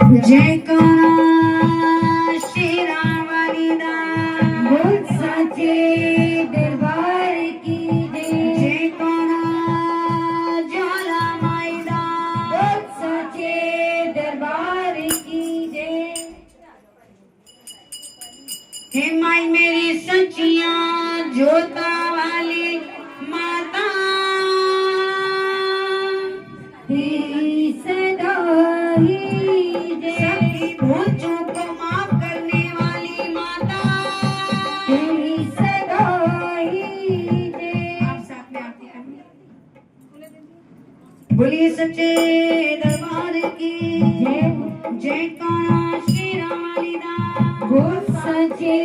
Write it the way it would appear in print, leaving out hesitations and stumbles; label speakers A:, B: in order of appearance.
A: जयकारा शेरावाली दा,
B: बोल साचे दरबार की जय।
A: जयकारा ज्वाला माई दा,
B: बोल साचे दरबार की जय।
A: हे माई मेरी सचिया जोता वाली माता,
B: तेरी सदा ही जय।
A: सबकी भूलों को माफ करने वाली माता,
B: तेरी सदा ही जय।
A: आप साथ में आरती करेंगे। बोलिए सच्चे दरबार की
B: जय।
A: जयकारा शेरावाली दा,
B: बोल साचे